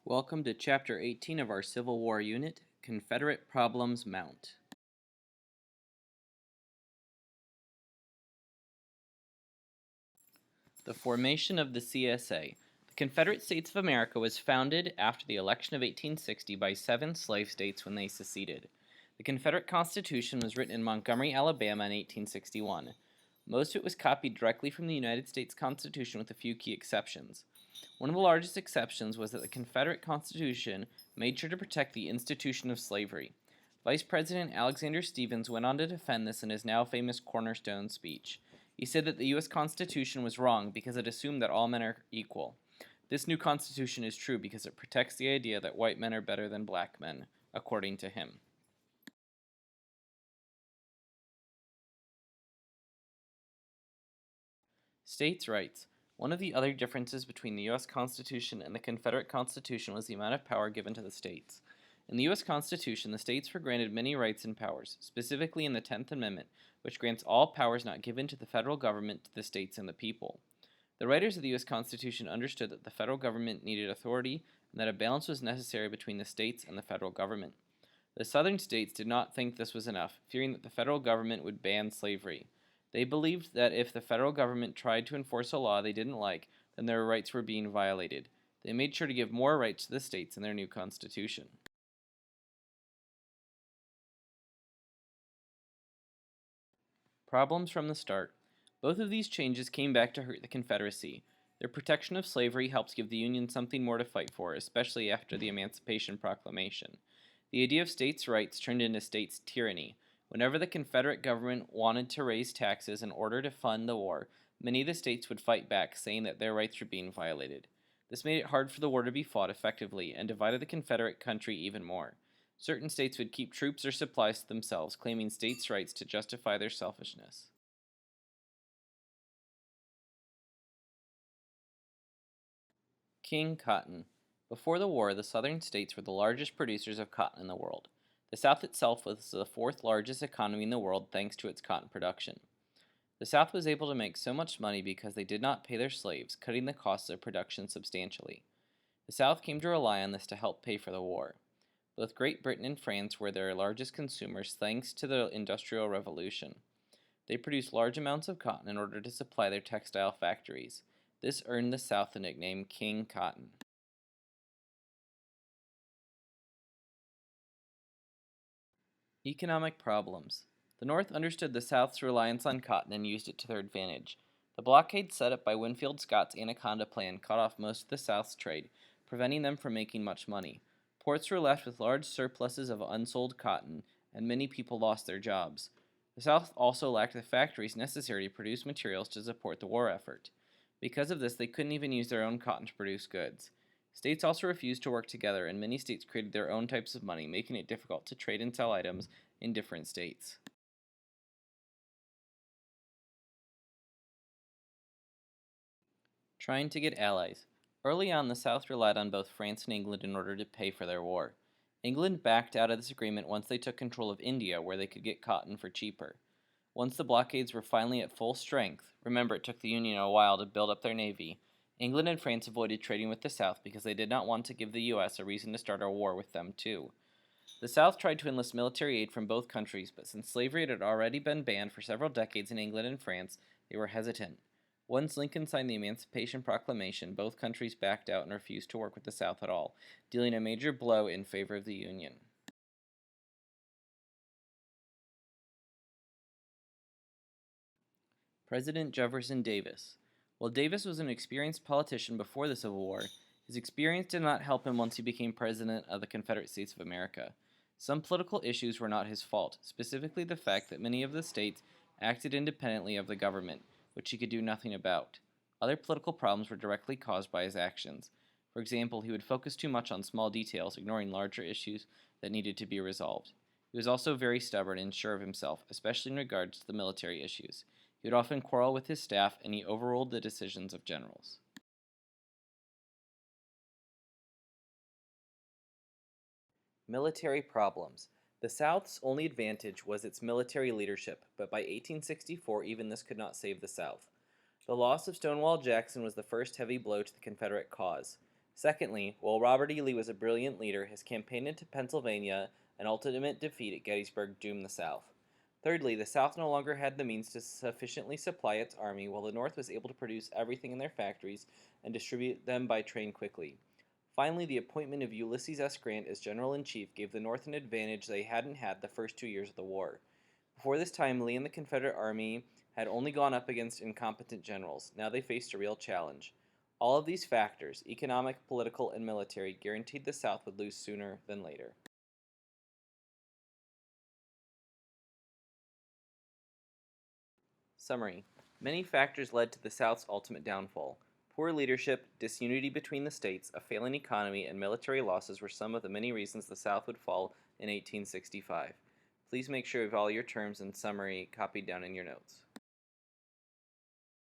Welcome to Chapter 18 of our Civil War unit, Confederate Problems Mount. The formation of the CSA. The Confederate States of America was founded after the election of 1860 by 7 slave states when they seceded. The Confederate Constitution was written in Montgomery, Alabama in 1861. Most of it was copied directly from the United States Constitution with a few key exceptions. One of the largest exceptions was that the Confederate Constitution made sure to protect the institution of slavery. Vice President Alexander Stephens went on to defend this in his now famous Cornerstone speech. He said that the U.S. Constitution was wrong because it assumed that all men are equal. This new Constitution is true because it protects the idea that white men are better than black men, according to him. States' rights. One of the other differences between the U.S. Constitution and the Confederate Constitution was the amount of power given to the states. In the U.S. Constitution, the states were granted many rights and powers, specifically in the 10th Amendment, which grants all powers not given to the federal government to the states and the people. The writers of the U.S. Constitution understood that the federal government needed authority and that a balance was necessary between the states and the federal government. The southern states did not think this was enough, fearing that the federal government would ban slavery. They believed that if the federal government tried to enforce a law they didn't like, then their rights were being violated. They made sure to give more rights to the states in their new constitution. Problems from the start. Both of these changes came back to hurt the Confederacy. Their protection of slavery helped give the Union something more to fight for, especially after the Emancipation Proclamation. The idea of states' rights turned into states' tyranny. Whenever the Confederate government wanted to raise taxes in order to fund the war, many of the states would fight back, saying that their rights were being violated. This made it hard for the war to be fought effectively and divided the Confederate country even more. Certain states would keep troops or supplies to themselves, claiming states' rights to justify their selfishness. King Cotton. Before the war, the southern states were the largest producers of cotton in the world. The South itself was the fourth largest economy in the world thanks to its cotton production. The South was able to make so much money because they did not pay their slaves, cutting the costs of production substantially. The South came to rely on this to help pay for the war. Both Great Britain and France were their largest consumers thanks to the Industrial Revolution. They produced large amounts of cotton in order to supply their textile factories. This earned the South the nickname King Cotton. Economic problems. The North understood the South's reliance on cotton and used it to their advantage. The blockade set up by Winfield Scott's Anaconda Plan cut off most of the South's trade, preventing them from making much money. Ports were left with large surpluses of unsold cotton, and many people lost their jobs. The South also lacked the factories necessary to produce materials to support the war effort. Because of this, they couldn't even use their own cotton to produce goods. States also refused to work together, and many states created their own types of money, making it difficult to trade and sell items in different states. Trying to get allies. Early on, the South relied on both France and England in order to pay for their war. England backed out of this agreement once they took control of India, where they could get cotton for cheaper. Once the blockades were finally at full strength, remember it took the Union a while to build up their navy, England and France avoided trading with the South because they did not want to give the U.S. a reason to start a war with them too. The South tried to enlist military aid from both countries, but since slavery had already been banned for several decades in England and France, they were hesitant. Once Lincoln signed the Emancipation Proclamation, both countries backed out and refused to work with the South at all, dealing a major blow in favor of the Union. President Jefferson Davis. While Davis was an experienced politician before the Civil War, his experience did not help him once he became President of the Confederate States of America. Some political issues were not his fault, specifically the fact that many of the states acted independently of the government, which he could do nothing about. Other political problems were directly caused by his actions. For example, he would focus too much on small details, ignoring larger issues that needed to be resolved. He was also very stubborn and sure of himself, especially in regards to the military issues. He would often quarrel with his staff, and he overruled the decisions of generals. Military problems. The South's only advantage was its military leadership, but by 1864 even this could not save the South. The loss of Stonewall Jackson was the first heavy blow to the Confederate cause. Secondly, while Robert E. Lee was a brilliant leader, his campaign into Pennsylvania and ultimate defeat at Gettysburg doomed the South. Thirdly, the South no longer had the means to sufficiently supply its army, while the North was able to produce everything in their factories and distribute them by train quickly. Finally, the appointment of Ulysses S. Grant as General-in-Chief gave the North an advantage they hadn't had the first 2 years of the war. Before this time, Lee and the Confederate Army had only gone up against incompetent generals. Now they faced a real challenge. All of these factors, economic, political, and military, guaranteed the South would lose sooner than later. Summary. Many factors led to the South's ultimate downfall. Poor leadership, disunity between the states, a failing economy, and military losses were some of the many reasons the South would fall in 1865. Please make sure you have all your terms and summary copied down in your notes.